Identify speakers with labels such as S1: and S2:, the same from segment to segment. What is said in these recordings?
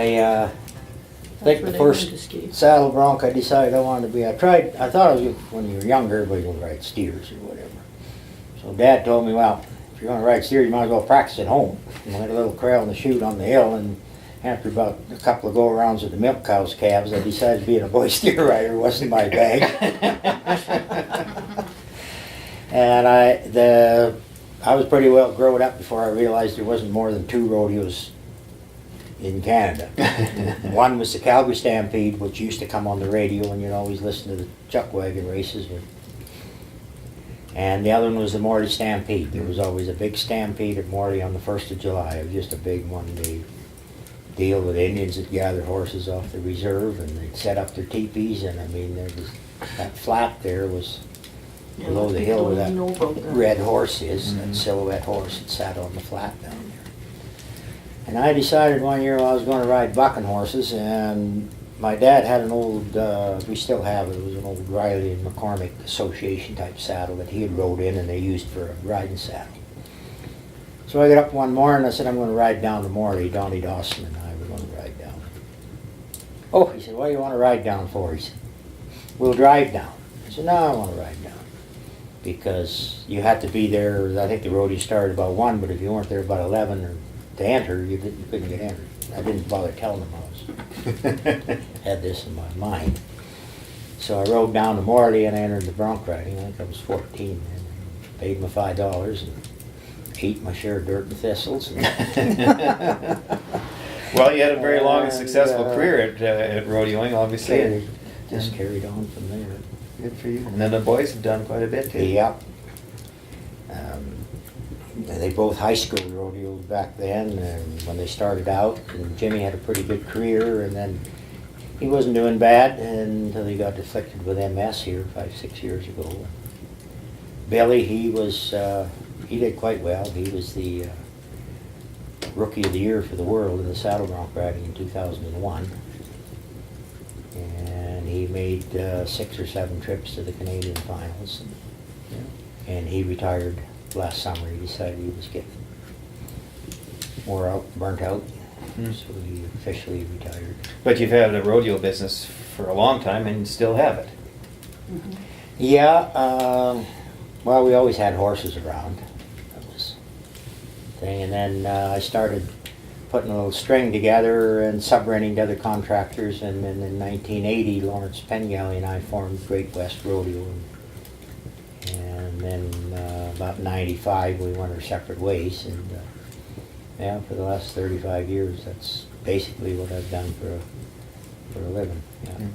S1: I think the first saddle bronc I decided I wanted to be, I thought it was when you were younger, everybody would ride steers or whatever. So Dad told me, well, if you're going to ride steers, you might as well practice at home. And I had a little corral in the chute on the hill, and after about a couple of go-arounds with the milk cow's calves, I decided being a boy steer rider wasn't my bag. And I was pretty well grown up before I realized there wasn't more than 2 rodeos in Canada. One was the Calgary Stampede, which used to come on the radio, and you'd always listen to the chuck wagon races. And the other one was the Morley Stampede. There was always a big stampede at Morley on the 1st of July. It was just a big one-day deal with Indians that gathered horses off the reserve, and they'd set up their teepees, and I mean, there was that flat there was below the hill where that red horse is, that silhouette horse that sat on the flat down there. And I decided one year I was going to ride bucking horses, and my dad had an old, we still have it, it was an old Riley and McCormick Association type saddle that he had rode in and they used for a riding saddle. So I got up one morning and I said, I'm going to ride down to Morley. Donnie Dawson and I were going to ride down. Oh, he said, what do you want to ride down for? He said, we'll drive down. I said, no, I want to ride down. Because you had to be there, I think the rodeo started about 1, but if you weren't there about 11 or to enter, you couldn't get entered. I didn't bother telling them I had this in my mind. So I rode down to Morley and I entered the bronc riding. I think I was 14 and paid my $5 and ate my share of dirt and thistles.
S2: Well, you had a very long and successful career at rodeoing, obviously.
S1: Just carried on from there.
S2: Good for you. And then the boys have done quite a bit too.
S1: Yep. They both high school rodeoed back then, and when they started out, and Jimmy had a pretty good career, and then he wasn't doing bad until he got afflicted with MS here 5-6 years ago. Billy, he did quite well. He was the Rookie of the Year for the world in the saddle bronc riding in 2001. And he made 6 or 7 trips to the Canadian finals. And he retired last summer. He decided he was getting burnt out. So he officially retired.
S2: But you've had a rodeo business for a long time and still have it.
S1: Yeah, well, we always had horses around. That was the thing. And then I started putting a little string together and sub-renting to other contractors. And then in 1980, Lawrence Pengelly and I formed Great West Rodeo. And then about 95, we went our separate ways. And yeah, for the last 35 years, that's basically what I've done for a living. Yeah.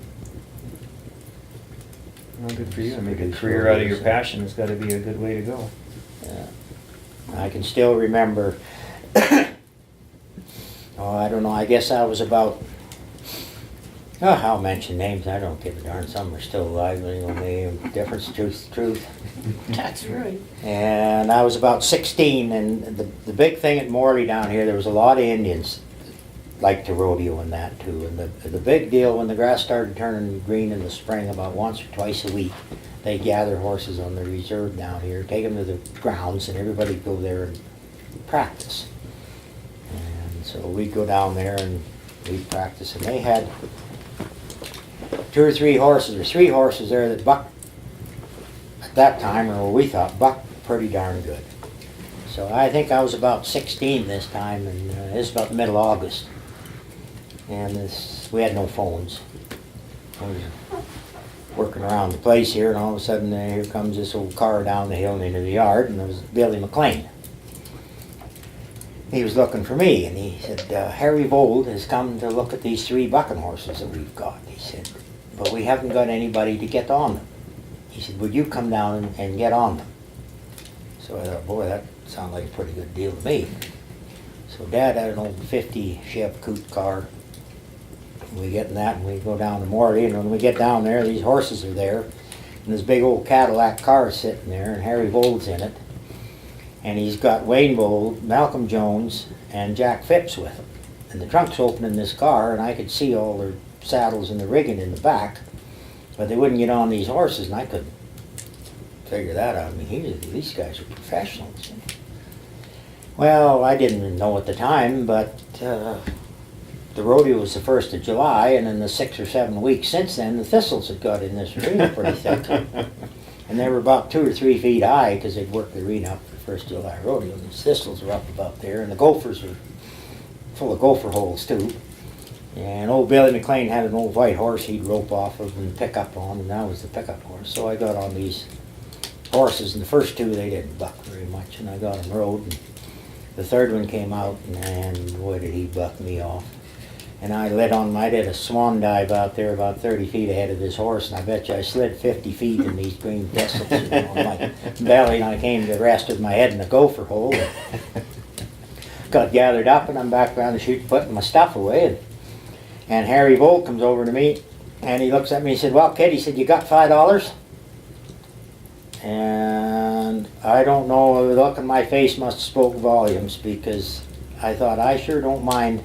S2: Well, good for you. To make a career out of your passion has got to be a good way to go.
S1: Yeah. I can still remember, I don't know, I guess I was about, I'll mention names, I don't give a darn, some are still alive, but anyway, difference, truth.
S3: That's right.
S1: And I was about 16, and the big thing at Morley down here, there was a lot of Indians like to rodeo and that too. And the big deal, when the grass started turning green in the spring, about once or twice a week, they gather horses on the reserve down here, take them to the grounds, and everybody go there and practice. And so we'd go down there and we'd practice, and they had 2 or 3 horses, or 3 horses there that bucked at that time, or we thought bucked pretty darn good. So I think I was about 16 this time, and this was about the middle of August. And we had no phones. I was working around the place here, and all of a sudden here comes this old car down the hill and into the yard, and it was Billy McLean. He was looking for me, and he said, Harry Vold has come to look at these 3 bucking horses that we've got. He said, but we haven't got anybody to get on them. He said, would you come down and get on them? So I thought, boy, that sounded like a pretty good deal to me. So Dad had an old 50 Chev Coot car. We get in that and we go down to Morley, and when we get down there, these horses are there, and this big old Cadillac car is sitting there, and Harry Vold's in it, and he's got Wayne Vold, Malcolm Jones, and Jack Phipps with him. And the trunk's open in this car, and I could see all their saddles and the rigging in the back, but they wouldn't get on these horses, and I couldn't figure that out. I mean, these guys are professionals. Well, I didn't know at the time, but the rodeo was the 1st of July, and in the 6 or 7 weeks since then, the thistles had got in this arena pretty thick. And they were about 2 or 3 feet high because they'd worked the arena up for the 1st of July rodeo. And the thistles were up about there, and the gophers were full of gopher holes too. And old Billy McLean had an old white horse he'd rope off of and pick up on, and that was the pickup horse. So I got on these horses, and the first 2 they didn't buck very much, and I got them rode. And the 3rd one came out, and boy did he buck me off. And I did a swan dive out there about 30 feet ahead of this horse, and I bet you I slid 50 feet in these green thistles, you know, on my belly, and I came to rest with my head in a gopher hole. Got gathered up, and I'm back around the chute putting my stuff away. And Harry Volt comes over to me, and he looks at me and he said, "Well, kid," he said, "you got $5? And I don't know, the look in my face must have spoke volumes, because I thought, I sure don't mind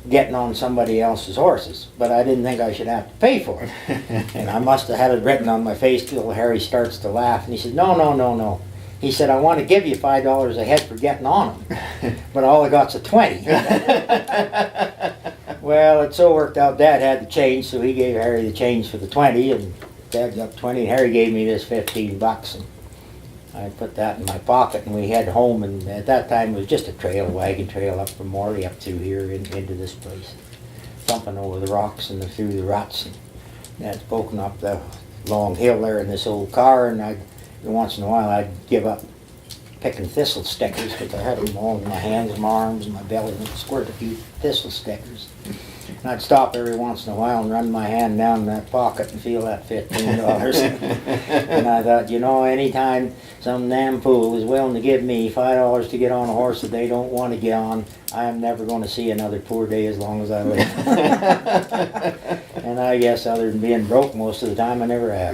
S1: getting on somebody else's horses, but I didn't think I should have to pay for it. And I must have had it written on my face till Harry starts to laugh, and he said, "No, no, no, no." He said, "I want to give you $5 a head for getting on them, but all I got's a 20. Well, it so worked out Dad had the change, so he gave Harry the change for the 20, and Dad got 20, and Harry gave me this $15, and I put that in my pocket, and we head home. And at that time it was just a trail, a wagon trail up from Morley up through here into this place, thumping over the rocks and through the ruts. And Dad's poking up the long hill there in this old car, and once in a while I'd give up picking thistle stickers, because I had them all in my hands, my arms, and my belly, and squirt a few thistle stickers. And I'd stop every once in a while and run my hand down in that pocket and feel that $15. And I thought, you know, anytime some damn fool is willing to give me $5 to get on a horse that they don't want to get on, I am never going to see another poor day as long as I live. And I guess other than being broke most of the time, I never have.